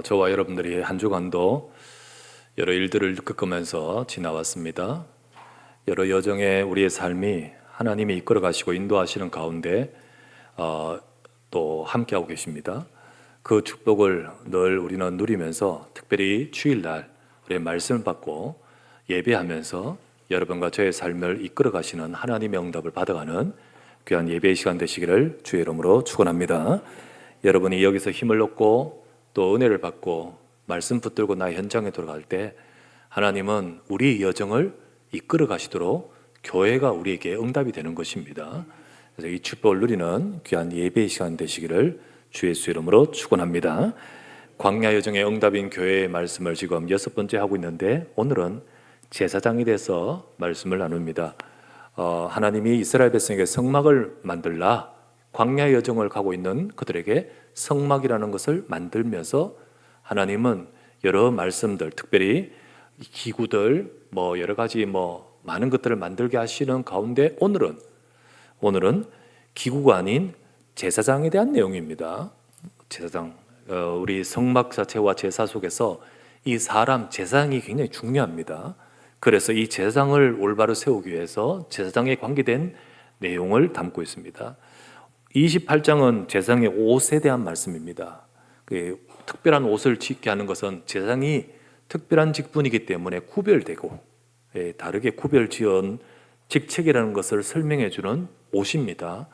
저와 여러분들이 한 주간도 여러 일들을 겪으면서 지나왔습니다. 여러 여정의 우리의 삶이 하나님이 이끌어 가시고 인도하시는 가운데 또 함께하고 계십니다. 그 축복을 늘 우리는 누리면서 특별히 주일날 우리의 말씀을 받고 예배하면서 여러분과 저의 삶을 이끌어 가시는 하나님의 응답을 받아가는 귀한 예배의 시간 되시기를 주의 이름으로 축원합니다. 여러분이 여기서 힘을 얻고 또 은혜를 받고 말씀 붙들고 나의 현장에 돌아갈 때 하나님은 우리 여정을 이끌어 가시도록 교회가 우리에게 응답이 되는 것입니다. 그래서 이 축복을 누리는 귀한 예배의 시간 되시기를 주 예수 이름으로 축원합니다. 광야 여정의 응답인 교회의 말씀을 지금 6번째 하고 있는데 오늘은 제사장에 대해서 말씀을 나눕니다. 하나님이 이스라엘 백성에게 성막을 만들라 광야 여정을 가고 있는 그들에게 성막이라는 것을 만들면서 하나님은 여러 말씀들, 특별히 기구들, 여러 가지 많은 것들을 만들게 하시는 가운데 오늘은 기구가 아닌 제사장에 대한 내용입니다. 제사장, 우리 성막 자체와 제사 속에서 이 사람 제사장이 굉장히 중요합니다. 그래서 이 제사장을 올바로 세우기 위해서 제사장에 관계된 내용을 담고 있습니다. 28장은 제사장의 옷에 대한 말씀입니다. 특별한 옷을 짓게 하는 것은 제사장이 특별한 직분이기 때문에 구별되고 다르게 구별지은 직책이라는 것을 설명해 주는 옷입니다.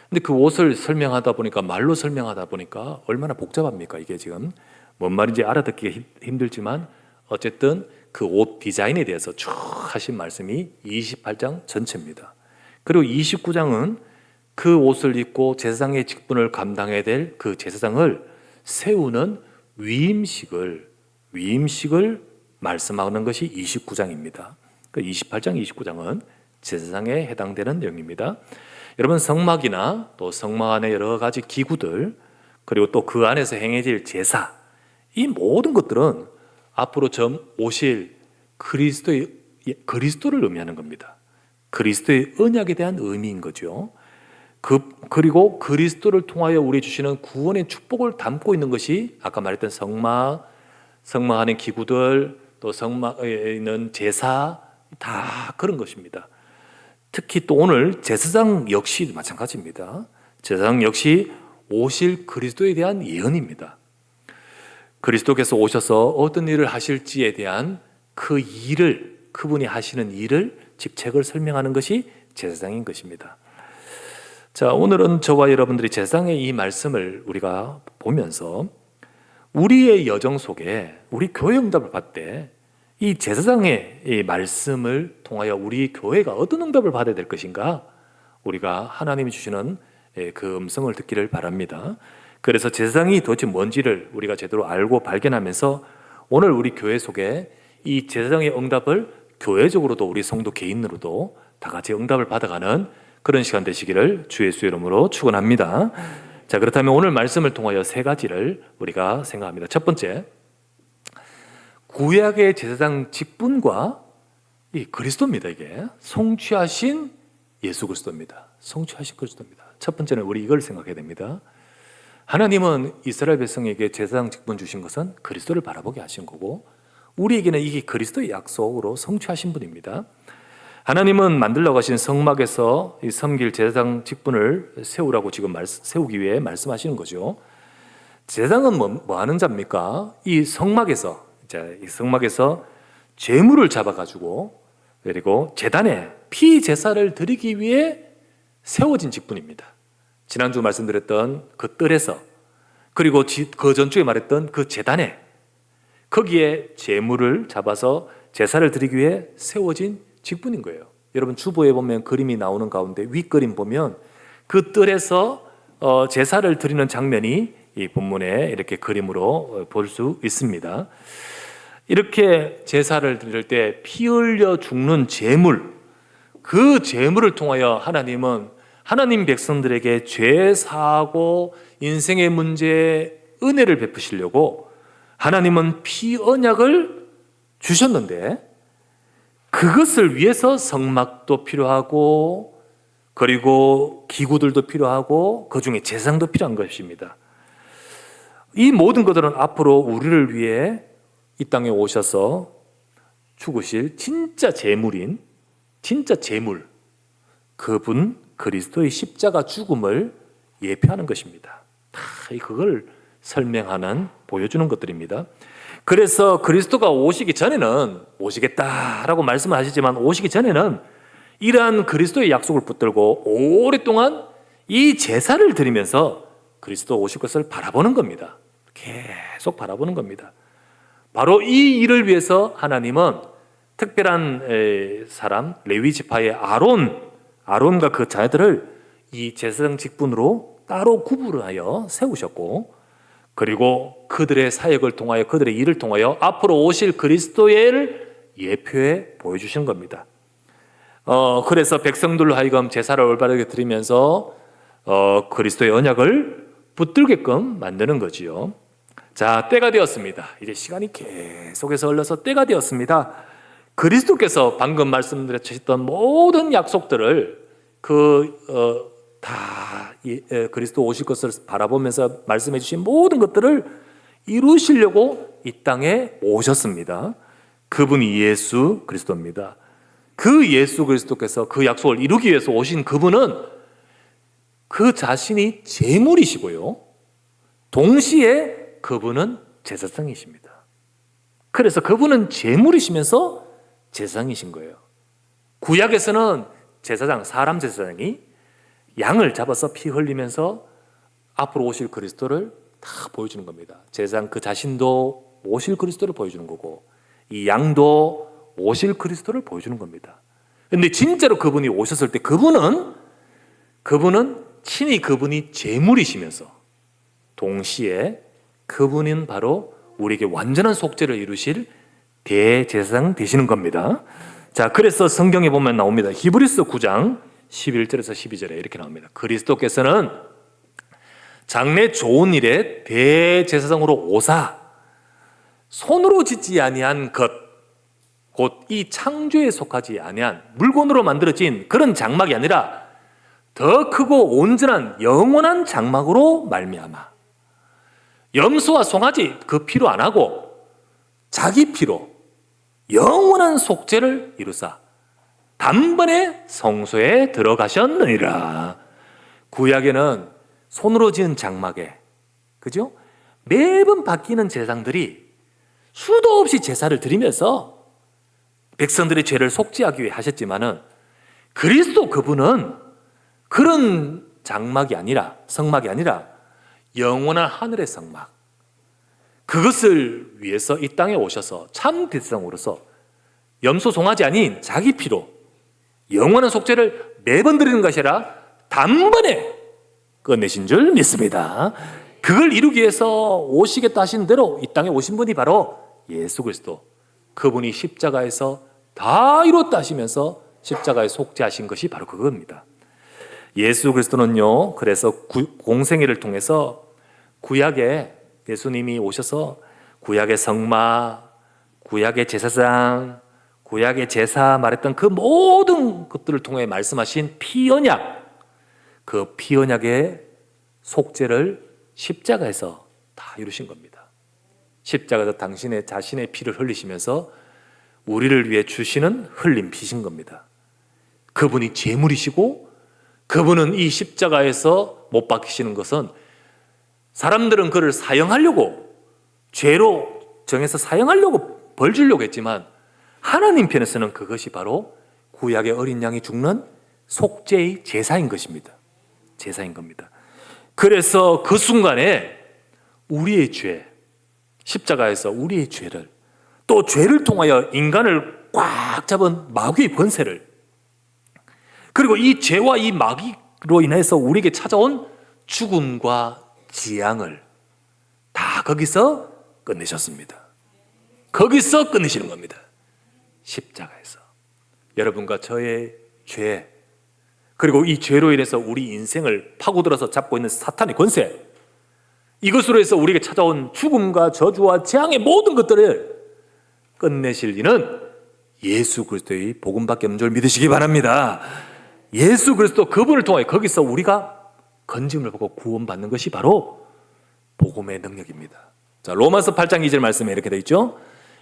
근데 그 옷을 설명하다 보니까 말로 설명하다 보니까 얼마나 복잡합니까? 이게 지금 뭔 말인지 알아듣기 힘들지만 어쨌든 그 옷 디자인에 대해서 쭉 하신 말씀이 28장 전체입니다. 그리고 29장은 그 옷을 입고 제사장의 직분을 감당해야 될 그 제사장을 세우는 위임식을 말씀하는 것이 29장입니다. 그 28장, 29장은 제사장에 해당되는 내용입니다. 여러분 성막이나 또 성막 안에 여러 가지 기구들 그리고 또 그 안에서 행해질 제사 이 모든 것들은 앞으로 오실 그리스도를 의미하는 겁니다. 그리스도의 언약에 대한 의미인 거죠. 그리고 그리스도를 통하여 우리 주시는 구원의 축복을 담고 있는 것이 아까 말했던 성막 안의 기구들 또 성막에 있는 제사 다 그런 것입니다. 특히 또 오늘 제사장 역시 마찬가지입니다. 제사장 역시 오실 그리스도에 대한 예언입니다. 그리스도께서 오셔서 어떤 일을 하실지에 대한 그분이 하시는 일을 직책을 설명하는 것이 제사장인 것입니다. 자, 오늘은 저와 여러분들이 제사장의 이 말씀을 우리가 보면서 우리의 여정 속에 우리 교회 응답을 받을 때 이 제사장의 이 말씀을 통하여 우리 교회가 어떤 응답을 받아야 될 것인가 우리가 하나님이 주시는 그 음성을 듣기를 바랍니다. 그래서 제사장이 도대체 뭔지를 우리가 제대로 알고 발견하면서 오늘 우리 교회 속에 이 제사장의 응답을 교회적으로도 우리 성도 개인으로도 다 같이 응답을 받아가는 그런 시간 되시기를 주 예수의 이름으로 축원합니다. 자, 그렇다면 오늘 말씀을 통하여 세 가지를 우리가 생각합니다. 첫 번째, 구약의 제사장 직분과 이 그리스도입니다. 이게 성취하신 예수 그리스도입니다. 성취하신 그리스도입니다. 첫 번째는 우리 이걸 생각해야 됩니다. 하나님은 이스라엘 백성에게 제사장 직분 주신 것은 그리스도를 바라보게 하신 거고 우리에게는 이게 그리스도의 약속으로 성취하신 분입니다. 하나님은 만들려고 하신 성막에서 이 섬길 제사장 직분을 세우라고 지금 세우기 위해 말씀하시는 거죠. 제사장은 뭐 하는 자입니까? 이 성막에서 제물을 잡아가지고 그리고 제단에 피 제사를 드리기 위해 세워진 직분입니다. 지난주 말씀드렸던 그 뜰에서 그리고 그 전주에 말했던 그 제단에 거기에 제물을 잡아서 제사를 드리기 위해 세워진 직분인 거예요. 여러분 주보에 보면 그림이 나오는 가운데 윗그림 보면 그 뜰에서 제사를 드리는 장면이 이 본문에 이렇게 그림으로 볼 수 있습니다. 이렇게 제사를 드릴 때 피 흘려 죽는 제물, 그 제물을 통하여 하나님은 하나님 백성들에게 죄 사하고 인생의 문제에 은혜를 베푸시려고 하나님은 피 언약을 주셨는데 그것을 위해서 성막도 필요하고 그리고 기구들도 필요하고 그 중에 제사장도 필요한 것입니다. 이 모든 것들은 앞으로 우리를 위해 이 땅에 오셔서 죽으실 진짜 재물인, 진짜 재물, 그분 그리스도의 십자가 죽음을 예표하는 것입니다. 다 그걸 설명하는, 보여주는 것들입니다. 그래서 그리스도가 오시기 전에는, 오시겠다라고 말씀을 하시지만 오시기 전에는 이러한 그리스도의 약속을 붙들고 오랫동안 이 제사를 드리면서 그리스도 오실 것을 바라보는 겁니다. 계속 바라보는 겁니다. 바로 이 일을 위해서 하나님은 특별한 사람, 레위 지파의 아론과 그 자녀들을 이 제사장 직분으로 따로 구분하여 세우셨고, 그리고 그들의 사역을 통하여, 그들의 일을 통하여 앞으로 오실 그리스도를 예표해 보여주신 겁니다. 그래서 백성들로 하여금 제사를 올바르게 드리면서 그리스도의 언약을 붙들게끔 만드는 거지요. 자, 때가 되었습니다. 이제 시간이 계속해서 흘러서 때가 되었습니다. 그리스도께서 방금 말씀드렸던 모든 약속들을 그리스도 오실 것을 바라보면서 말씀해 주신 모든 것들을 이루시려고 이 땅에 오셨습니다. 그분이 예수 그리스도입니다. 그 예수 그리스도께서 그 약속을 이루기 위해서 오신 그분은 그 자신이 제물이시고요, 동시에 그분은 제사장이십니다. 그래서 그분은 제물이시면서 제사장이신 거예요. 구약에서는 제사장, 사람 제사장이 양을 잡아서 피 흘리면서 앞으로 오실 그리스도를 다 보여주는 겁니다. 제사장 그 자신도 오실 그리스도를 보여주는 거고, 이 양도 오실 그리스도를 보여주는 겁니다. 근데 진짜로 그분이 오셨을 때 그분은 친히 그분이 제물이시면서 동시에 그분은 바로 우리에게 완전한 속죄를 이루실 대제사장 되시는 겁니다. 자, 그래서 성경에 보면 나옵니다. 히브리서 9장 11절에서 12절에 이렇게 나옵니다. 그리스도께서는 장래 좋은 일에 대제사장으로 오사 손으로 짓지 아니한 것, 곧 이 창조에 속하지 아니한 물건으로 만들어진 그런 장막이 아니라 더 크고 온전한 영원한 장막으로 말미암아 염소와 송아지 그 피로 안 하고 자기 피로 영원한 속죄를 이루사 단번에 성소에 들어가셨느니라. 구약에는 손으로 지은 장막에, 그죠? 매번 바뀌는 제사장들이 수도 없이 제사를 드리면서 백성들의 죄를 속죄하기 위해 하셨지만은 그리스도 그분은 그런 장막이 아니라, 성막이 아니라 영원한 하늘의 성막, 그것을 위해서 이 땅에 오셔서 참 대제사장으로서 염소 송아지 아닌 자기 피로 영원한 속죄를 매번 드리는 것이 아니라 단번에 끝내신 줄 믿습니다. 그걸 이루기 위해서 오시겠다 하신 대로 이 땅에 오신 분이 바로 예수 그리스도, 그분이 십자가에서 다 이뤘다 하시면서 십자가에 속죄하신 것이 바로 그겁니다. 예수 그리스도는요, 그래서 공생애를 통해서 구약에 예수님이 오셔서 구약의 성막, 구약의 제사장, 구약의 제사 말했던 그 모든 것들을 통해 말씀하신 피언약, 그 피언약의 속죄를 십자가에서 다 이루신 겁니다. 십자가에서 당신의 자신의 피를 흘리시면서 우리를 위해 주시는 흘린 피신 겁니다. 그분이 제물이시고 그분은 이 십자가에서 못 박히시는 것은 사람들은 그를 사형하려고, 죄로 정해서 사형하려고, 벌 주려고 했지만 하나님 편에서는 그것이 바로 구약의 어린 양이 죽는 속죄의 제사인 것입니다. 제사인 겁니다. 그래서 그 순간에 우리의 죄, 십자가에서 우리의 죄를, 또 죄를 통하여 인간을 꽉 잡은 마귀의 권세를, 그리고 이 죄와 이 마귀로 인해서 우리에게 찾아온 죽음과 지향을 다 거기서 끝내셨습니다. 거기서 끝내시는 겁니다. 십자가에서 여러분과 저의 죄, 그리고 이 죄로 인해서 우리 인생을 파고들어서 잡고 있는 사탄의 권세, 이것으로 해서 우리에게 찾아온 죽음과 저주와 재앙의 모든 것들을 끝내실 이는 예수 그리스도의 복음밖에 없는 줄 믿으시기 바랍니다. 예수 그리스도 그분을 통해 거기서 우리가 건짐을 받고 구원받는 것이 바로 복음의 능력입니다. 자, 로마서 8장 2절 말씀에 이렇게 되어 있죠.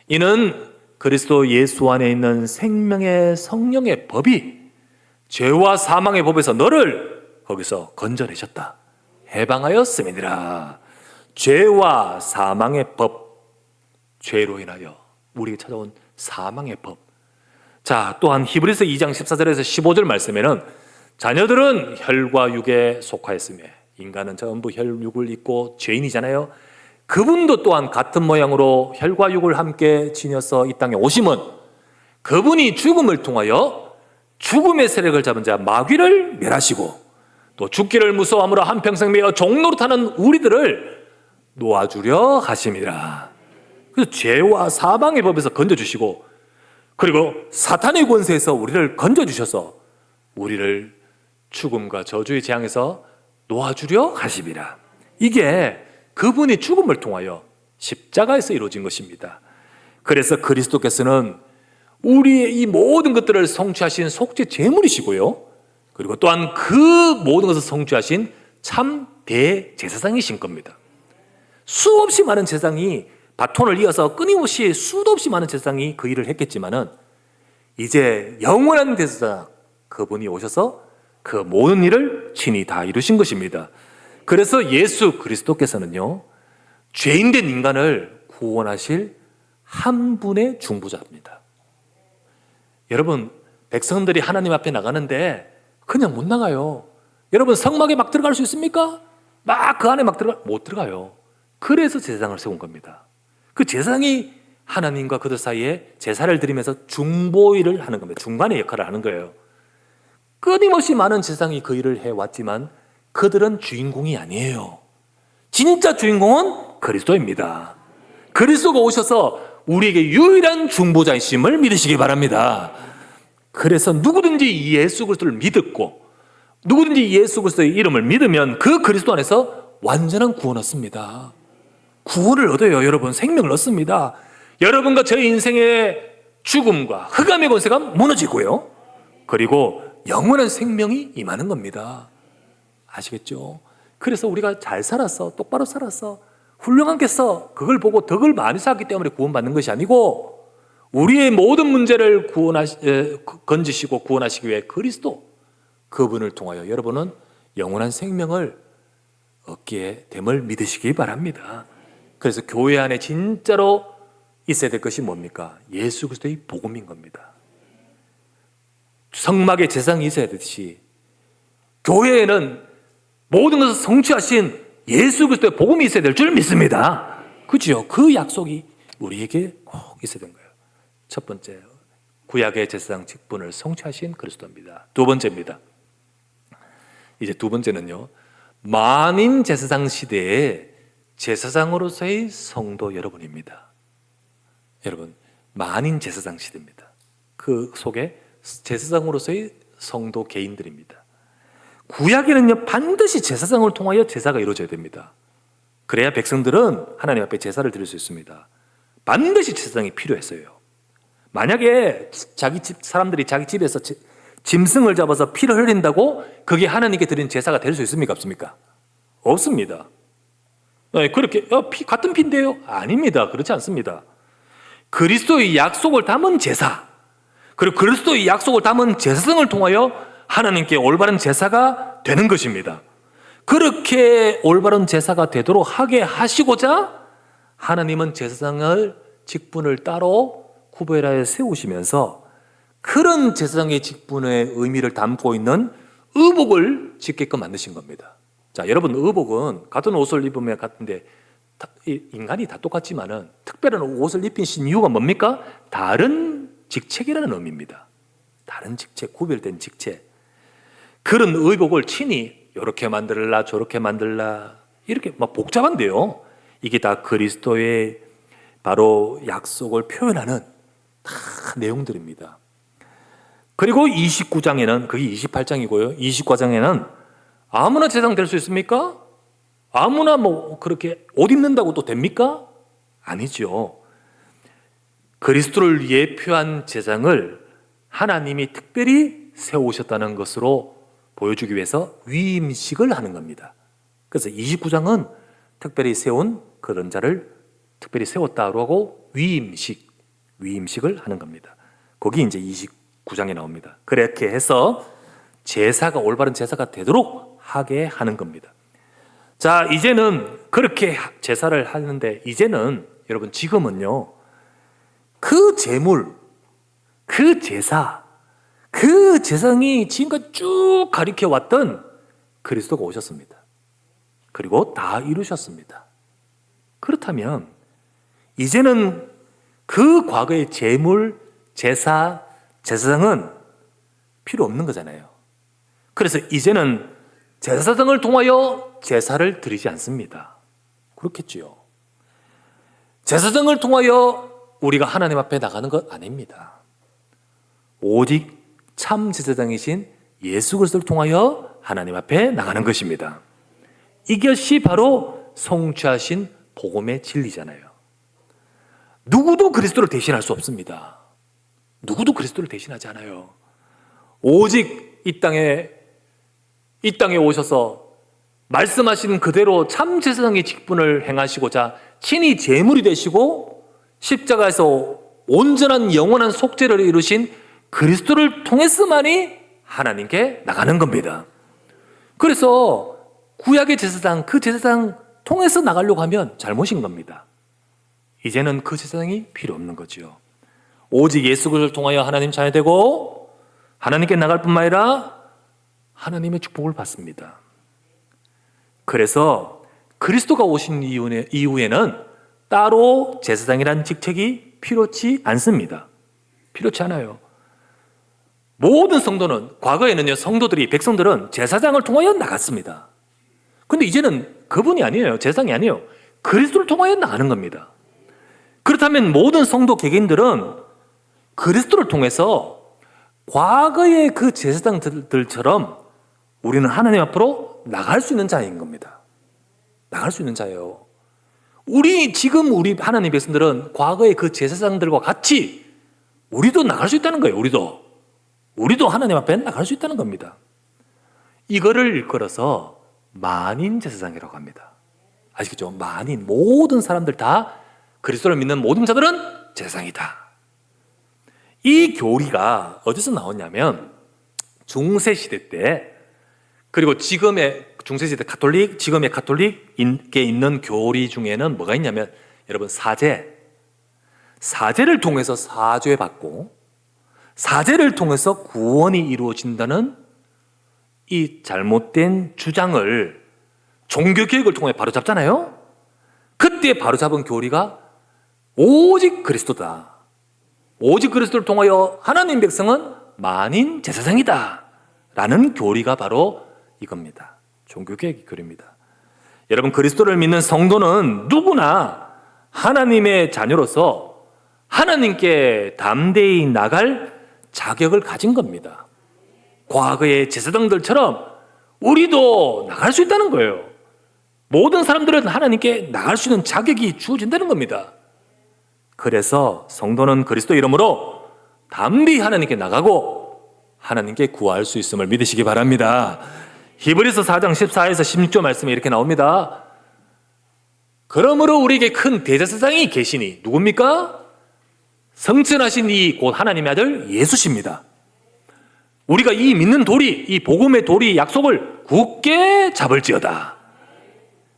이는 그리스도 예수 안에 있는 생명의 성령의 법이 죄와 사망의 법에서 너를 거기서 건져내셨다. 해방하였음이니라. 죄와 사망의 법, 죄로 인하여 우리에게 찾아온 사망의 법. 자, 또한 히브리서 2장 14절에서 15절 말씀에는 자녀들은 혈과 육에 속하였으며 인간은 전부 혈육을 입고 죄인이잖아요. 그분도 또한 같은 모양으로 혈과 육을 함께 지녀서 이 땅에 오심은 그분이 죽음을 통하여 죽음의 세력을 잡은 자 마귀를 멸하시고 또 죽기를 무서워함으로 한평생 매어 종노릇하는 우리들을 놓아주려 하심이라. 그래서 죄와 사망의 법에서 건져주시고 그리고 사탄의 권세에서 우리를 건져주셔서 우리를 죽음과 저주의 재앙에서 놓아주려 하심이라. 이게 그분이 죽음을 통하여 십자가에서 이루어진 것입니다. 그래서 그리스도께서는 우리의 이 모든 것들을 성취하신 속죄 제물이시고요. 그리고 또한 그 모든 것을 성취하신 참 대제사장이신 겁니다. 수없이 많은 제사장이 바톤을 이어서 끊임없이 수도 없이 많은 제사장이 그 일을 했겠지만은 이제 영원한 제사장 그분이 오셔서 그 모든 일을 친히 다 이루신 것입니다. 그래서 예수 그리스도께서는요, 죄인된 인간을 구원하실 한 분의 중보자입니다. 여러분, 백성들이 하나님 앞에 나가는데 그냥 못 나가요. 여러분, 성막에 막 들어갈 수 있습니까? 막 그 안에 막 못 들어가요. 그래서 제사장을 세운 겁니다. 그 제사장이 하나님과 그들 사이에 제사를 드리면서 중보 일을 하는 겁니다. 중간의 역할을 하는 거예요. 끊임없이 많은 제사장이 그 일을 해왔지만 그들은 주인공이 아니에요. 진짜 주인공은 그리스도입니다. 그리스도가 오셔서 우리에게 유일한 중보자이심을 믿으시기 바랍니다. 그래서 누구든지 예수 그리스도를 믿었고 누구든지 예수 그리스도의 이름을 믿으면 그 그리스도 안에서 완전한 구원을 얻습니다. 구원을 얻어요. 여러분, 생명을 얻습니다. 여러분과 저의 인생의 죽음과 흑암의 권세가 무너지고요. 그리고 영원한 생명이 임하는 겁니다. 아시겠죠? 그래서 우리가 잘 살았어, 똑바로 살았어, 훌륭하게 써, 그걸 보고 덕을 많이 쌓았기 때문에 구원받는 것이 아니고 우리의 모든 문제를 건지시고 구원하시기 위해 그리스도 그분을 통하여 여러분은 영원한 생명을 얻게 됨을 믿으시기 바랍니다. 그래서 교회 안에 진짜로 있어야 될 것이 뭡니까? 예수 그리스도의 복음인 겁니다. 성막에 제사장이 있어야 되듯이 교회에는 모든 것을 성취하신 예수 그리스도의 복음이 있어야 될 줄 믿습니다. 그죠? 그 약속이 우리에게 꼭 있어야 된 거예요. 첫 번째, 구약의 제사장 직분을 성취하신 그리스도입니다. 두 번째입니다. 이제 두 번째는요, 만인 제사장 시대에 제사장으로서의 성도 여러분입니다. 여러분, 만인 제사장 시대입니다. 그 속에 제사장으로서의 성도 개인들입니다. 구약에는요, 반드시 제사장을 통하여 제사가 이루어져야 됩니다. 그래야 백성들은 하나님 앞에 제사를 드릴 수 있습니다. 반드시 제사장이 필요했어요. 만약에 자기 집 사람들이 자기 집에서 짐승을 잡아서 피를 흘린다고 그게 하나님께 드린 제사가 될 수 있습니까? 없습니까? 없습니다. 그렇게 같은 피인데요? 아닙니다. 그렇지 않습니다. 그리스도의 약속을 담은 제사, 그리고 그리스도의 약속을 담은 제사장을 통하여 하나님께 올바른 제사가 되는 것입니다. 그렇게 올바른 제사가 되도록 하게 하시고자 하나님은 제사장을 직분을 따로 구별하여 세우시면서 그런 제사장의 직분의 의미를 담고 있는 의복을 짓게끔 만드신 겁니다. 자, 여러분, 의복은 같은 옷을 입으면 같은데 인간이 다 똑같지만은 특별한 옷을 입힌 이유가 뭡니까? 다른 직책이라는 의미입니다. 다른 직책, 구별된 직책. 그런 의복을 친히 이렇게 만들라 저렇게 만들라 이렇게 막 복잡한데요. 이게 다 그리스도의 바로 약속을 표현하는 다 내용들입니다. 그리고 29장에는 그게 28장이고요. 29장에는 아무나 제사장 될 수 있습니까? 아무나 그렇게 옷 입는다고 또 됩니까? 아니죠. 그리스도를 예표한 제사장을 하나님이 특별히 세우셨다는 것으로 보여주기 위해서 위임식을 하는 겁니다. 그래서 29장은 특별히 세운 그런 자를 특별히 세웠다고 하고 위임식을 하는 겁니다. 거기 이제 29장에 나옵니다. 그렇게 해서 제사가 올바른 제사가 되도록 하게 하는 겁니다. 자, 이제는 그렇게 제사를 하는데 이제는 여러분 지금은요, 그 제물, 그 제사, 그 제사장이 지금까지 쭉 가리켜 왔던 그리스도가 오셨습니다. 그리고 다 이루셨습니다. 그렇다면 이제는 그 과거의 제물, 제사, 제사장은 필요 없는 거잖아요. 그래서 이제는 제사장을 통하여 제사를 드리지 않습니다. 그렇겠지요. 제사장을 통하여 우리가 하나님 앞에 나가는 것 아닙니다. 오직 참 제사장이신 예수 그리스도를 통하여 하나님 앞에 나가는 것입니다. 이것이 바로 성취하신 복음의 진리잖아요. 누구도 그리스도를 대신할 수 없습니다. 누구도 그리스도를 대신하지 않아요. 오직 이 땅에 오셔서 말씀하신 그대로 참 제사장의 직분을 행하시고자 친히 제물이 되시고 십자가에서 온전한 영원한 속죄를 이루신 그리스도를 통해서만이 하나님께 나가는 겁니다. 그래서 구약의 제사장, 그 제사장 통해서 나가려고 하면 잘못인 겁니다. 이제는 그 제사장이 필요 없는 거죠. 오직 예수 그리스도를 통하여 하나님 자녀되고 하나님께 나갈 뿐만 아니라 하나님의 축복을 받습니다. 그래서 그리스도가 오신 이후에는 따로 제사장이라는 직책이 필요치 않습니다. 필요치 않아요. 모든 성도는, 과거에는요, 백성들은 제사장을 통하여 나갔습니다. 근데 이제는 그분이 아니에요. 제사장이 아니에요. 그리스도를 통하여 나가는 겁니다. 그렇다면 모든 성도 개개인들은 그리스도를 통해서 과거의 그 제사장들처럼 우리는 하나님 앞으로 나갈 수 있는 자인 겁니다. 나갈 수 있는 자예요. 지금 우리 하나님 백성들은 과거의 그 제사장들과 같이 우리도 나갈 수 있다는 거예요. 우리도 하나님 앞에 나갈 수 있다는 겁니다. 이거를 일컬어서 만인 제사장이라고 합니다. 아시겠죠? 만인, 모든 사람들 다 그리스도를 믿는 모든 자들은 제사장이다. 이 교리가 어디서 나왔냐면 중세시대 때, 그리고 지금의 중세시대 가톨릭, 지금의 가톨릭에 있는 교리 중에는 뭐가 있냐면, 여러분, 사제를 통해서 사죄받고 사제를 통해서 구원이 이루어진다는 이 잘못된 주장을 종교개혁을 통해 바로잡잖아요. 그때 바로잡은 교리가 오직 그리스도다. 오직 그리스도를 통하여 하나님 백성은 만인 제사장이다 라는 교리가 바로 이겁니다. 종교개혁의 교리입니다. 여러분, 그리스도를 믿는 성도는 누구나 하나님의 자녀로서 하나님께 담대히 나갈 자격을 가진 겁니다. 과거의 제사장들처럼 우리도 나갈 수 있다는 거예요. 모든 사람들은 하나님께 나갈 수 있는 자격이 주어진다는 겁니다. 그래서 성도는 그리스도 이름으로 담대히 하나님께 나가고 하나님께 구할 수 있음을 믿으시기 바랍니다. 히브리서 4장 14에서 16절 말씀에 이렇게 나옵니다. 그러므로 우리에게 큰 대제사장이 계시니 누굽니까? 성천하신 이 곧 하나님의 아들 예수십니다. 우리가 이 믿는 도리, 이 복음의 도리 약속을 굳게 잡을지어다.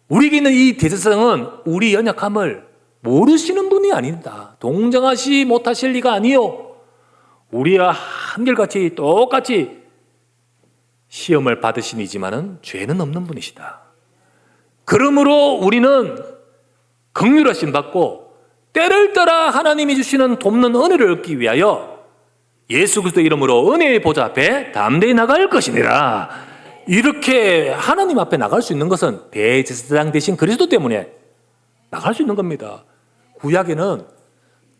우리에게 있는 이 대제사장은 우리 연약함을 모르시는 분이 아니다. 동정하시 못하실 리가 아니요. 우리와 한결같이 똑같이 시험을 받으신 이지만은 죄는 없는 분이시다. 그러므로 우리는 긍휼하심 받고 때를 따라 하나님이 주시는 돕는 은혜를 얻기 위하여 예수 그리스도 이름으로 은혜의 보좌 앞에 담대히 나갈 것이니라. 이렇게 하나님 앞에 나갈 수 있는 것은 대제사장 되신 그리스도 때문에 나갈 수 있는 겁니다. 구약에는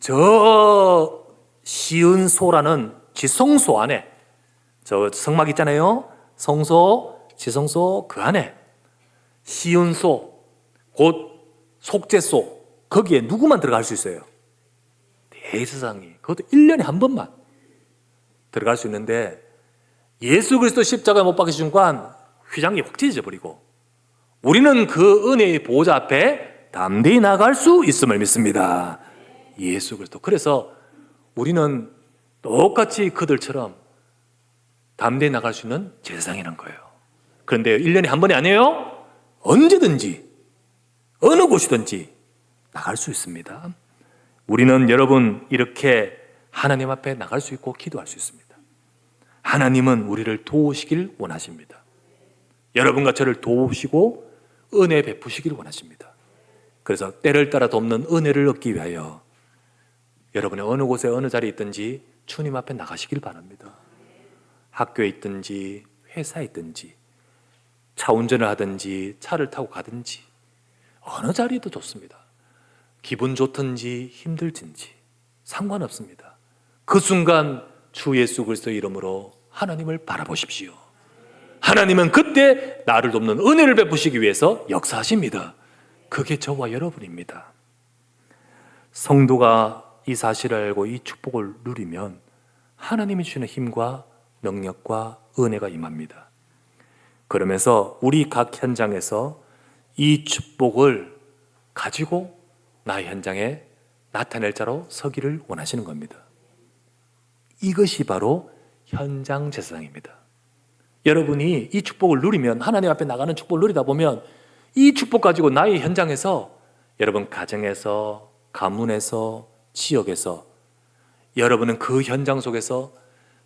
저 시은소라는 지성소 안에, 저 성막 있잖아요. 성소, 지성소 그 안에 시은소, 곧 속죄소, 거기에 누구만 들어갈 수 있어요? 대제사장이. 그것도 1년에 한 번만 들어갈 수 있는데 예수 그리스도 십자가에 못 박히신 순간 휘장이 확 찢어져 버리고 우리는 그 은혜의 보호자 앞에 담대히 나갈 수 있음을 믿습니다. 예수 그리스도. 그래서 우리는 똑같이 그들처럼 담대히 나갈 수 있는 제사장이라는 거예요. 그런데 1년에 한 번이 아니에요. 언제든지 어느 곳이든지 나갈 수 있습니다. 우리는 여러분 이렇게 하나님 앞에 나갈 수 있고 기도할 수 있습니다. 하나님은 우리를 도우시길 원하십니다. 여러분과 저를 도우시고 은혜 베푸시길 원하십니다. 그래서 때를 따라 돕는 은혜를 얻기 위하여 여러분의 어느 곳에 어느 자리에 있든지 주님 앞에 나가시길 바랍니다. 학교에 있든지 회사에 있든지 차 운전을 하든지 차를 타고 가든지 어느 자리에도 좋습니다. 기분 좋든지 힘들든지 상관없습니다. 그 순간 주 예수 그리스도의 이름으로 하나님을 바라보십시오. 하나님은 그때 나를 돕는 은혜를 베푸시기 위해서 역사하십니다. 그게 저와 여러분입니다. 성도가 이 사실을 알고 이 축복을 누리면 하나님이 주시는 힘과 능력과 은혜가 임합니다. 그러면서 우리 각 현장에서 이 축복을 가지고 나의 현장에 나타낼 자로 서기를 원하시는 겁니다. 이것이 바로 현장 제사장입니다. 여러분이 이 축복을 누리면, 하나님 앞에 나가는 축복을 누리다 보면 이 축복 가지고 나의 현장에서, 여러분 가정에서, 가문에서, 지역에서 여러분은 그 현장 속에서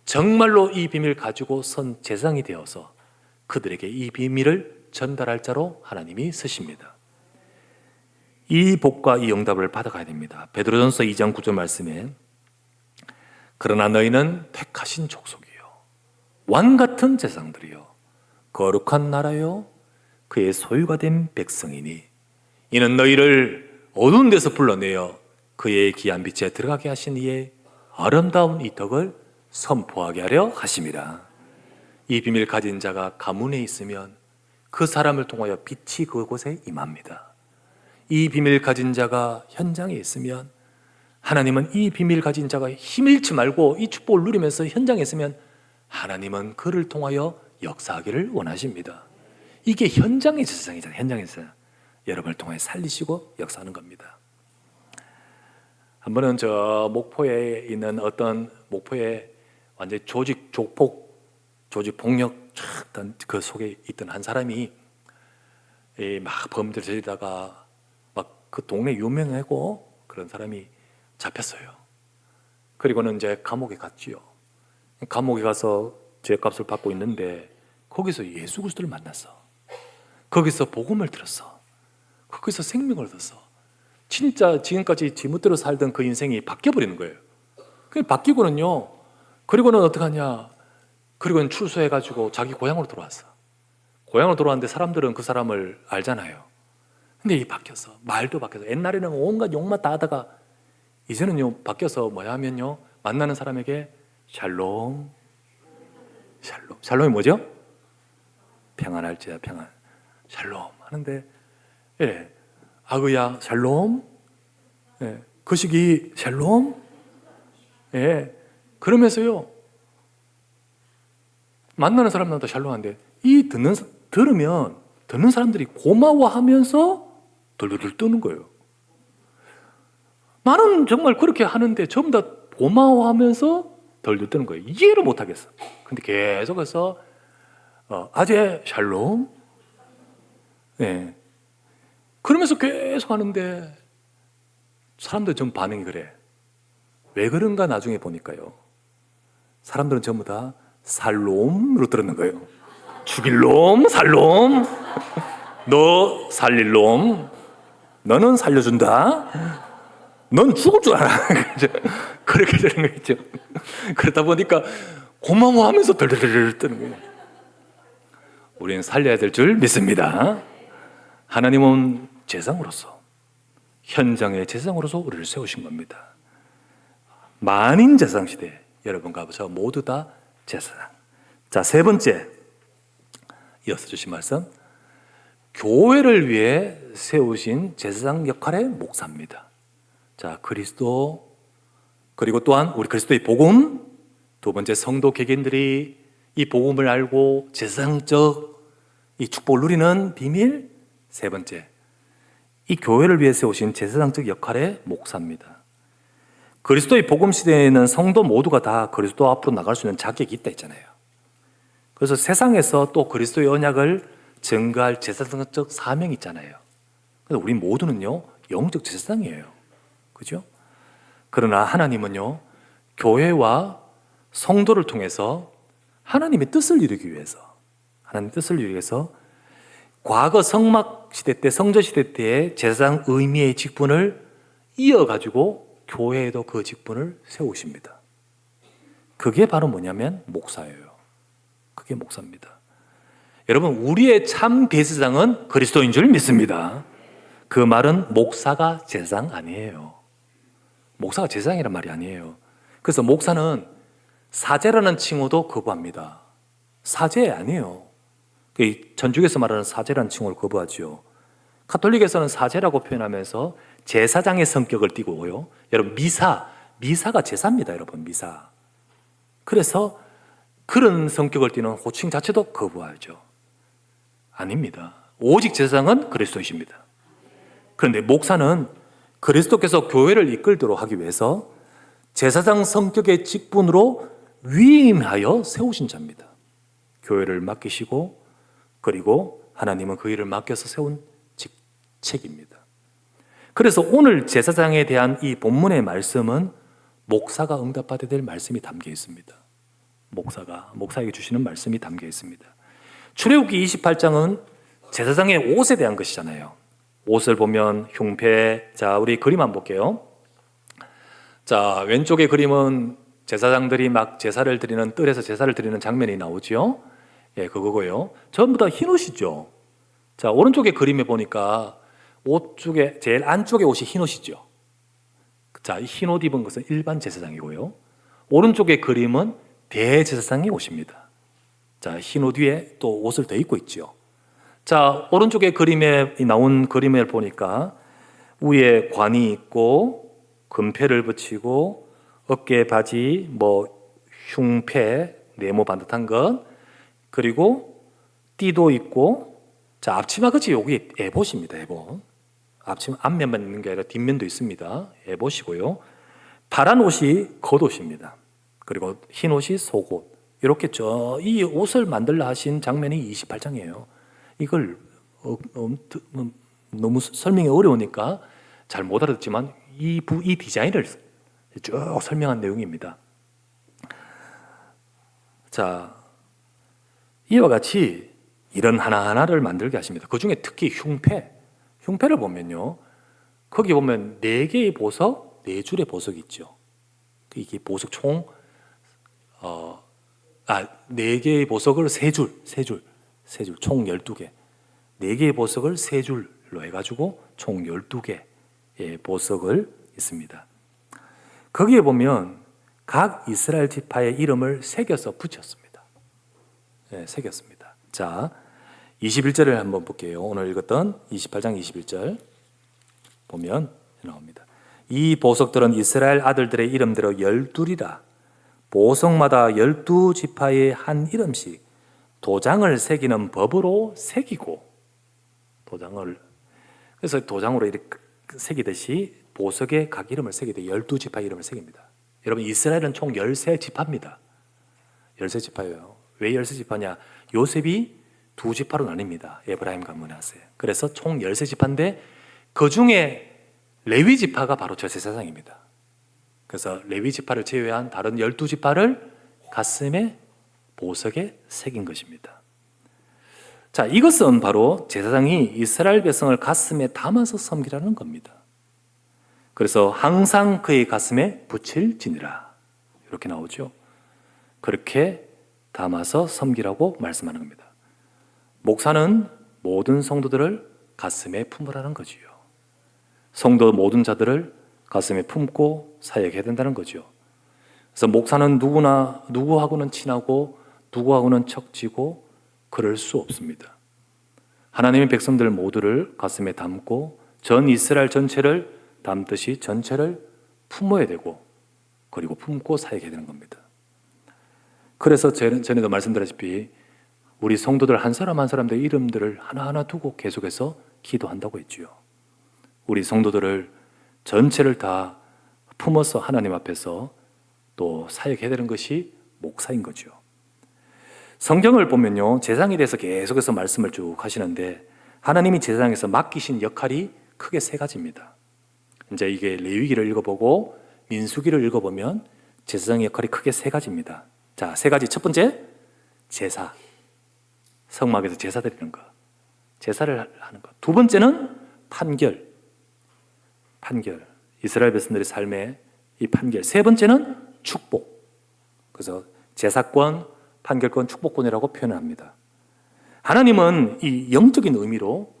정말로 이 비밀을 가지고 선 제사장이 되어서 그들에게 이 비밀을 전달할 자로 하나님이 쓰십니다. 이 복과 이 응답을 받아가야 됩니다. 베드로전서 2장 9절 말씀에 그러나 너희는 택하신 족속이요 왕같은 제사장들이요 거룩한 나라요 그의 소유가 된 백성이니 이는 너희를 어두운 데서 불러내어 그의 귀한 빛에 들어가게 하신 이의 아름다운 이 덕을 선포하게 하려 하심이라. 이 비밀을 가진 자가 가문에 있으면 그 사람을 통하여 빛이 그곳에 임합니다. 이 비밀을 가진 자가 현장에 있으면 하나님은 이 비밀을 가진 자가 힘 잃지 말고 이 축복을 누리면서 현장에 있으면 하나님은 그를 통하여 역사하기를 원하십니다. 이게 현장의 세상이잖아요. 현장에서 여러분을 통해 살리시고 역사하는 겁니다. 한 번은 저 목포에 있는 어떤 목포에 완전히 조직 폭력 그 속에 있던 한 사람이 막 범죄를 저지르다가 막 그 동네 유명하고 그런 사람이 잡혔어요. 그리고는 이제 감옥에 갔지요. 감옥에 가서 죄값을 받고 있는데 거기서 예수 그리스도를 만났어. 거기서 복음을 들었어. 거기서 생명을 얻었어. 진짜 지금까지 지멋대로 살던 그 인생이 바뀌어버리는 거예요. 그게 바뀌고는요. 그리고는 어떡하냐. 그리고는 출소해가지고 자기 고향으로 돌아왔어. 고향으로 돌아왔는데 사람들은 그 사람을 알잖아요. 근데 이 바뀌었어. 말도 바뀌었어. 옛날에는 온갖 욕만 다 하다가 이제는요 바뀌어서 뭐야 하면요 만나는 사람에게 샬롬. 샬롬이 뭐죠? 평안할지야 평안. 샬롬 하는데 예. 아그야 샬롬. 예. 그 시기 샬롬. 예. 그러면서요 만나는 사람마다 샬롬한데 이 들으면 듣는 사람들이 고마워하면서 돌돌돌 뜨는 거예요. 나는 정말 그렇게 하는데 전부 다 고마워하면서 덜덜 뜨는 거예요. 이해를 못 하겠어. 근데 계속해서 아재 샬롬. 네. 그러면서 계속 하는데 사람들 전 반응이 그래. 왜 그런가 나중에 보니까요. 사람들은 전부 다 살롬으로 들었는 거예요. 죽일 놈, 살롬. 너 살릴 놈. 너는 살려준다. 넌 죽을 줄 알아. 그렇게 되는 거겠죠. 그러다 보니까 고마워하면서 덜덜덜 뜨는 거예요. 우리는 살려야 될 줄 믿습니다. 하나님은 제사장으로서, 현장의 제사장으로서 우리를 세우신 겁니다. 만인 제사장 시대, 여러분과 저 모두 다 제사장. 자, 세 번째 이어서 주신 말씀, 교회를 위해 세우신 제사장 역할의 목사입니다. 자, 그리스도, 그리고 또한 우리 그리스도의 복음, 두 번째 성도 개개인들이 이 복음을 알고 제사장적 이 축복을 누리는 비밀, 세 번째, 이 교회를 위해 세우신 제사장적 역할의 목사입니다. 그리스도의 복음 시대에는 성도 모두가 다 그리스도 앞으로 나갈 수 있는 자격이 있다 했잖아요. 그래서 세상에서 또 그리스도의 언약을 증거할 제사장적 사명이 있잖아요. 그래서 우리 모두는요, 영적 제사장이에요. 그죠? 그러나 하나님은요, 교회와 성도를 통해서 하나님의 뜻을 이루기 위해서, 하나님의 뜻을 이루기 위해서 과거 성막 시대 때, 성전 시대 때의 제사장 의미의 직분을 이어가지고 교회에도 그 직분을 세우십니다. 그게 바로 뭐냐면 목사예요. 그게 목사입니다. 여러분, 우리의 참 대제사장은 그리스도인 줄 믿습니다. 그 말은 목사가 제사장 아니에요. 목사가 제사장이란 말이 아니에요. 그래서 목사는 사제라는 칭호도 거부합니다. 사제 아니에요. 전주에서 말하는 사제라는 칭호를 거부하죠. 가톨릭에서는 사제라고 표현하면서 제사장의 성격을 띠고요. 여러분, 미사가 제사입니다. 여러분, 미사. 그래서 그런 성격을 띠는 호칭 자체도 거부하죠. 아닙니다. 오직 제사장은 그리스도이십니다. 그런데 목사는 그리스도께서 교회를 이끌도록 하기 위해서 제사장 성격의 직분으로 위임하여 세우신 자입니다. 교회를 맡기시고 그리고 하나님은 그 일을 맡겨서 세운 직책입니다. 그래서 오늘 제사장에 대한 이 본문의 말씀은 목사가 응답받아야 될 말씀이 담겨 있습니다. 목사에게 주시는 말씀이 담겨 있습니다. 출애굽기 28장은 제사장의 옷에 대한 것이잖아요. 옷을 보면 흉패, 자, 우리 그림 한번 볼게요. 자, 왼쪽의 그림은 제사장들이 막 제사를 드리는, 뜰에서 제사를 드리는 장면이 나오죠. 예, 그거고요. 전부 다 흰 옷이죠. 자, 오른쪽의 그림에 보니까 옷 쪽에 제일 안쪽의 옷이 흰 옷이죠. 자, 흰 옷 입은 것은 일반 제사장이고요. 오른쪽의 그림은 대제사장의 옷입니다. 자, 흰 옷 위에 또 옷을 더 입고 있죠. 자, 오른쪽의 그림에 나온 그림을 보니까 위에 관이 있고 금패를 붙이고 어깨 바지, 흉패, 네모 반듯한 것, 그리고 띠도 있고, 자, 앞치마, 그치? 여기 에봇입니다. 에봇. 앞치마 앞면만 있는 게 아니라 뒷면도 있습니다. 에봇이고요. 파란 옷이 겉옷입니다. 그리고 흰 옷이 속옷. 이렇게 이 옷을 만들라 하신 장면이 28장이에요. 이걸 너무 설명이 어려우니까 잘 못 알아듣지만 이 디자인을 쭉 설명한 내용입니다. 자, 이와 같이 이런 하나하나를 만들게 하십니다. 그 중에 특히 흉패를 보면요, 거기 보면 4개의 보석, 4줄의 보석이 있죠. 이게 보석 총 4개의 보석을 3줄 총 12개, 4개의 보석을 3줄로 해가지고 총 12개의 보석을 있습니다. 거기에 보면 각 이스라엘 지파의 이름을 새겨서 붙였습니다. 네, 새겼습니다. 자, 21절을 한번 볼게요. 오늘 읽었던 28장 21절 보면 나옵니다. 이 보석들은 이스라엘 아들들의 이름대로 12이라 보석마다 12지파의 한 이름씩 도장을 새기는 법으로 새기고, 그래서 도장으로 이렇게 새기듯이 보석에 각 이름을 새기되 12지파의 이름을 새깁니다. 여러분, 이스라엘은 총 13지파입니다. 13지파예요. 왜 13지파냐? 요셉이 2지파로 나뉩니다. 에브라임과 므낫세. 그래서 총 13지파인데 그 중에 레위 지파가 바로 저 제사장입니다. 그래서 레위 지파를 제외한 다른 12지파를 가슴에 보석에 새긴 것입니다. 자, 이것은 바로 제사장이 이스라엘 백성을 가슴에 담아서 섬기라는 겁니다. 그래서 항상 그의 가슴에 붙일지니라 이렇게 나오죠. 그렇게 담아서 섬기라고 말씀하는 겁니다. 목사는 모든 성도들을 가슴에 품으라는 거지요. 성도 모든 자들을 가슴에 품고 사역해야 된다는 거죠. 그래서 목사는 누구하고는 친하고 누구하고는 척지고 그럴 수 없습니다. 하나님의 백성들 모두를 가슴에 담고 전 이스라엘 전체를 담듯이 전체를 품어야 되고 그리고 품고 사역해야 되는 겁니다. 그래서 전에도 말씀드렸다시피 우리 성도들 한 사람 한 사람들의 이름들을 하나하나 두고 계속해서 기도한다고 했지요. 우리 성도들을 전체를 다 품어서 하나님 앞에서 또 사역해야 되는 것이 목사인 거죠. 성경을 보면요, 제사장에 대해서 계속해서 말씀을 쭉 하시는데 하나님이 제사장에서 맡기신 역할이 크게 세 가지입니다. 이제 이게 레위기를 읽어보고 민수기를 읽어보면 제사장의 역할이 크게 세 가지입니다. 자, 세 가지. 첫 번째, 제사. 성막에서 제사 드리는 것. 제사를 하는 것. 두 번째는 판결. 이스라엘 백성들의 삶의 이 판결. 세 번째는 축복. 그래서 제사권, 판결권, 축복권이라고 표현합니다. 하나님은 이 영적인 의미로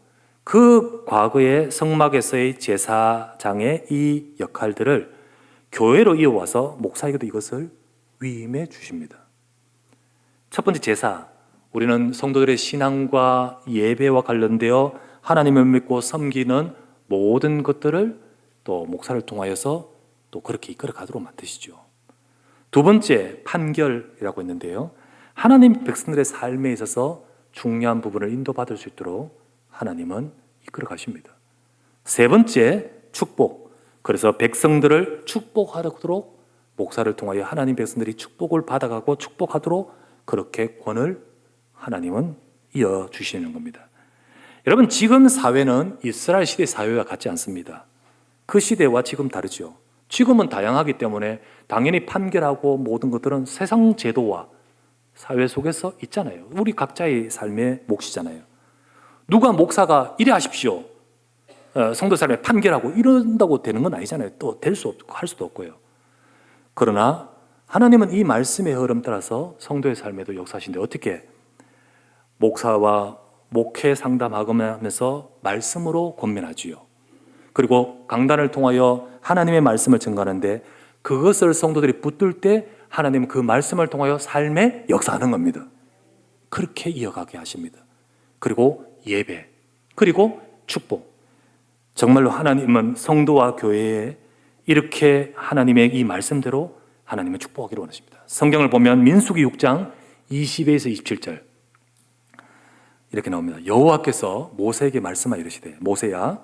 그 과거의 성막에서의 제사장의 이 역할들을 교회로 이어와서 목사에게도 이것을 위임해 주십니다. 첫 번째, 제사. 우리는 성도들의 신앙과 예배와 관련되어 하나님을 믿고 섬기는 모든 것들을 또 목사를 통하여서 또 그렇게 이끌어 가도록 만드시죠. 두 번째, 판결이라고 했는데요, 하나님 백성들의 삶에 있어서 중요한 부분을 인도받을 수 있도록 하나님은 이끌어 가십니다. 세 번째, 축복. 그래서 백성들을 축복하도록 목사를 통하여 하나님 백성들이 축복을 받아가고 축복하도록 그렇게 권을 하나님은 이어주시는 겁니다. 여러분, 지금 사회는 이스라엘 시대 사회와 같지 않습니다. 그 시대와 지금 다르죠. 지금은 다양하기 때문에 당연히 판결하고 모든 것들은 세상 제도와 사회 속에서 있잖아요. 우리 각자의 삶의 몫이잖아요. 누가 목사가 이래 하십시오, 성도 삶에 판결하고 이런다고 되는 건 아니잖아요. 또 될 수 없고 할 수도 없고요. 그러나 하나님은 이 말씀의 흐름 따라서 성도의 삶에도 역사하시는데 어떻게 목사와 목회 상담하면서 말씀으로 권면하지요. 그리고 강단을 통하여 하나님의 말씀을 증거하는데 그것을 성도들이 붙들 때 하나님은 그 말씀을 통하여 삶에 역사하는 겁니다. 그렇게 이어가게 하십니다. 그리고 예배, 그리고 축복. 정말로 하나님은 성도와 교회에 이렇게 하나님의 이 말씀대로 하나님은 축복하기를 원하십니다. 성경을 보면 민수기 6장 20에서 27절 이렇게 나옵니다. 여호와께서 모세에게 말씀하여 이르시되, 모세야,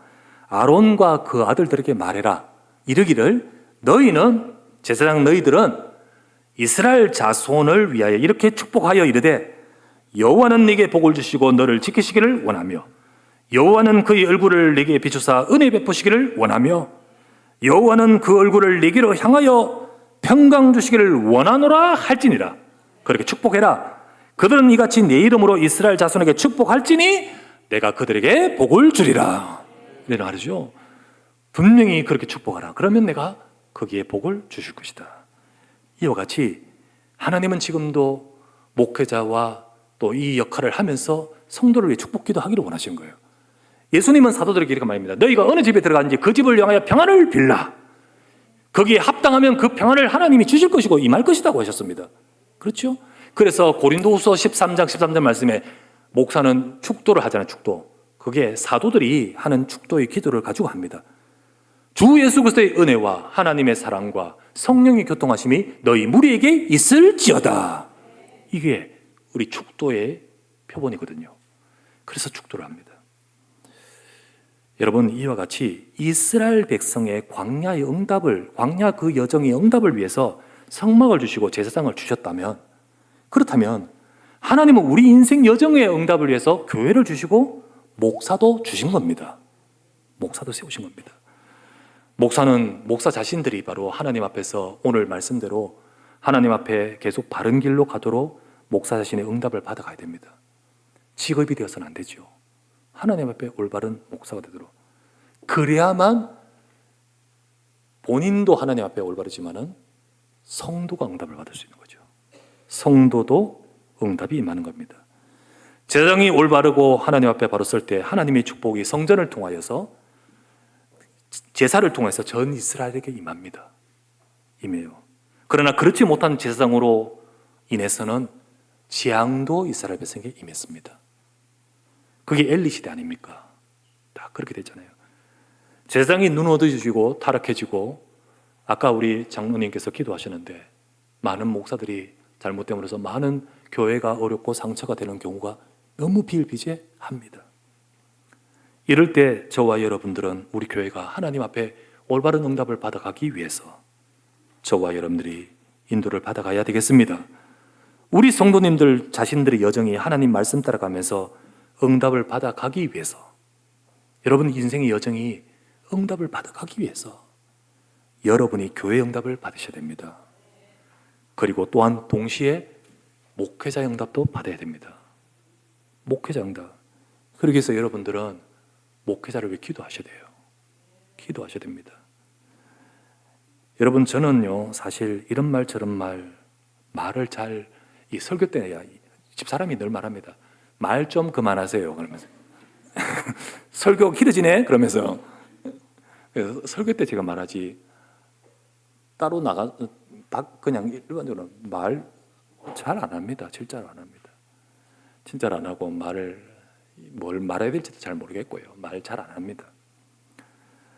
아론과 그 아들들에게 말해라. 이르기를, 너희는, 제사장 너희들은 이스라엘 자손을 위하여 이렇게 축복하여 이르되, 여호와는 네게 복을 주시고 너를 지키시기를 원하며, 여호와는 그의 얼굴을 네게 비추사 은혜 베푸시기를 원하며, 여호와는 그 얼굴을 네게로 향하여 평강 주시기를 원하노라 할지니라. 그렇게 축복해라. 그들은 이같이 내 이름으로 이스라엘 자손에게 축복할지니 내가 그들에게 복을 주리라. 이런 말이죠. 분명히 그렇게 축복하라. 그러면 내가 거기에 복을 주실 것이다. 이와 같이 하나님은 지금도 목회자와 또 이 역할을 하면서 성도를 위해 축복 기도하기를 원하시는 거예요. 예수님은 사도들에게 이렇게 말합니다. 너희가 어느 집에 들어가는지 그 집을 향하여 평안을 빌라. 거기에 합당하면 그 평안을 하나님이 주실 것이고 임할 것이라고 하셨습니다. 그렇죠? 그래서 고린도후서 13장 13절 말씀에 목사는 축도를 하잖아요. 축도. 그게 사도들이 하는 축도의 기도를 가지고 합니다. 주 예수 그리스도의 은혜와 하나님의 사랑과 성령의 교통하심이 너희 무리에게 있을지어다. 이게 우리 축도의 표본이거든요. 그래서 축도를 합니다. 여러분, 이와 같이 이스라엘 백성의 광야의 응답을, 광야 그 여정의 응답을 위해서 성막을 주시고 제사장을 주셨다면, 그렇다면 하나님은 우리 인생 여정의 응답을 위해서 교회를 주시고 목사도 주신 겁니다. 목사도 세우신 겁니다. 목사는 목사 자신들이 바로 하나님 앞에서 오늘 말씀대로 하나님 앞에 계속 바른 길로 가도록 목사 자신의 응답을 받아가야 됩니다. 직업이 되어서는 안 되죠. 하나님 앞에 올바른 목사가 되도록. 그래야만 본인도 하나님 앞에 올바르지만은 성도가 응답을 받을 수 있는 거죠. 성도도 응답이 임하는 겁니다. 제사장이 올바르고 하나님 앞에 바로 설 때 하나님의 축복이 성전을 통하여서 제사를 통해서 전 이스라엘에게 임합니다. 임해요. 그러나 그렇지 못한 제사장으로 인해서는 재앙도 이스라엘 백성에게 임했습니다. 그게 엘리 시대 아닙니까? 다 그렇게 됐잖아요. 제사장이 눈 어두워지고 타락해지고, 아까 우리 장로님께서 기도하셨는데 많은 목사들이 잘못됨으로써 많은 교회가 어렵고 상처가 되는 경우가 너무 비일비재합니다. 이럴 때 저와 여러분들은 우리 교회가 하나님 앞에 올바른 응답을 받아가기 위해서 저와 여러분들이 인도를 받아가야 되겠습니다. 우리 성도님들 자신들의 여정이 하나님 말씀 따라가면서 응답을 받아가기 위해서, 여러분 인생의 여정이 응답을 받아가기 위해서 여러분이 교회 응답을 받으셔야 됩니다. 그리고 또한 동시에 목회자 응답도 받아야 됩니다. 목회자 응답. 그러기 위해서 여러분들은 목회자를 위해 기도하셔야 돼요. 기도하셔야 됩니다. 여러분, 저는요 사실 이런 말 저런 말을 잘, 이 설교 때 집사람이 늘 말합니다. 말 좀 그만하세요 그러면서 설교 길어지네 그러면서. 그래서 설교 때 제가 말하지, 따로 그냥 일반적으로 말 잘 안 합니다. 진짜로 안 합니다. 진짜로 안 하고 뭘 말해야 될지도 잘 모르겠고요. 말 잘 안 합니다.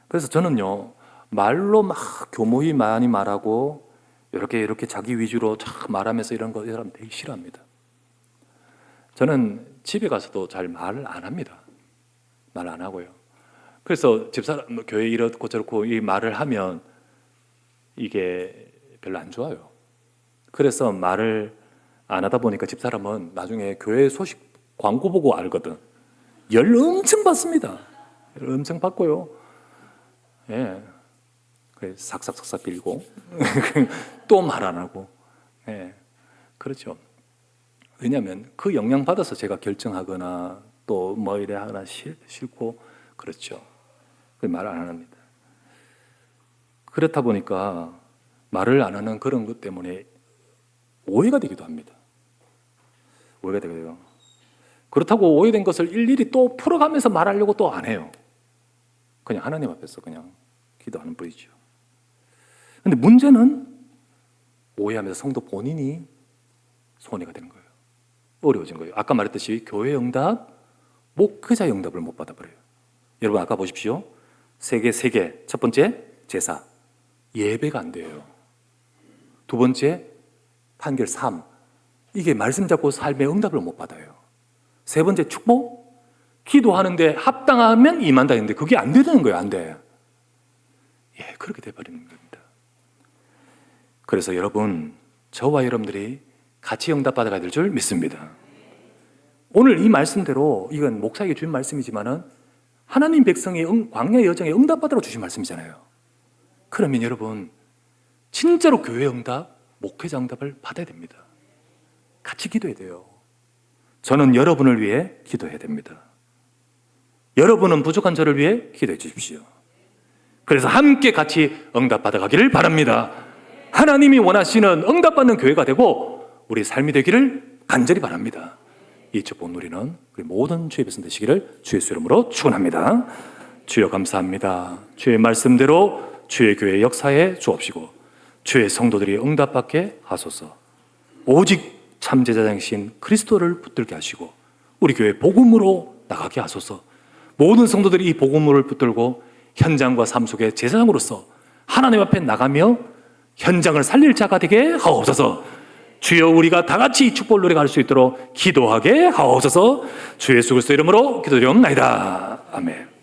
그래서 저는요 말로 막 교모히 많이 말하고 이렇게 자기 위주로 쫙 말하면서 이런 거, 이 사람 되게 싫어합니다. 저는 집에 가서도 잘 말을 안 합니다. 말 안 하고요. 그래서 집사람 교회 이렇고 저렇고 이 말을 하면 이게 별로 안 좋아요. 그래서 말을 안 하다 보니까 집사람은 나중에 교회 소식 광고 보고 알거든. 열 엄청 받습니다. 열 엄청 받고요. 예. 삭삭삭삭 빌고 또 말 안 하고. 예. 그렇죠. 왜냐하면 그 영향 받아서 제가 결정하거나 또 뭐 이래 하거나 싫고 그렇죠. 말 안 합니다. 그렇다 보니까 말을 안 하는 그런 것 때문에 오해가 되기도 합니다. 오해가 되고요. 그렇다고 오해된 것을 일일이 또 풀어가면서 말하려고 또 안 해요. 그냥 하나님 앞에서 그냥 기도하는 뿐이죠. 근데 문제는 오해하면서 성도 본인이 손해가 되는 거예요. 어려워진 거예요. 아까 말했듯이 교회 응답, 목회자 응답을 못 받아버려요. 여러분 아까 보십시오. 세 개. 첫 번째 제사, 예배가 안 돼요. 두 번째 판결 3, 이게 말씀 잡고 삶의 응답을 못 받아요. 세 번째 축복, 기도하는데 합당하면 임한다 했는데 그게 안 되는 거예요. 안 돼. 예, 그렇게 돼버리는 겁니다. 그래서 여러분, 저와 여러분들이 같이 응답 받아가야 될 줄 믿습니다. 오늘 이 말씀대로, 이건 목사에게 주신 말씀이지만은 하나님 백성의 광야 여정에 응답 받으러 주신 말씀이잖아요. 그러면 여러분 진짜로 교회 응답, 목회자 응답을 받아야 됩니다. 같이 기도해야 돼요. 저는 여러분을 위해 기도해야 됩니다. 여러분은 부족한 저를 위해 기도해 주십시오. 그래서 함께 같이 응답 받아가기를 바랍니다. 하나님이 원하시는 응답받는 교회가 되고 우리 삶이 되기를 간절히 바랍니다. 이 축복 누리는 우리 모든 주의 백성 되시기를 주의 이름으로 축원합니다. 주여 감사합니다. 주의 말씀대로 주의 교회 역사에 주옵시고 주의 성도들이 응답받게 하소서. 오직 참제사장이신 그리스도를 붙들게 하시고 우리 교회 복음으로 나가게 하소서. 모든 성도들이 이 복음을 붙들고 현장과 삶 속에 제사장으로서 하나님 앞에 나가며 현장을 살릴 자가 되게 하옵소서. 주여 우리가 다 같이 이 축복을 누려갈 수 있도록 기도하게 하옵소서. 주 예수 그리스도 이름으로 기도드리옵나이다. 아멘.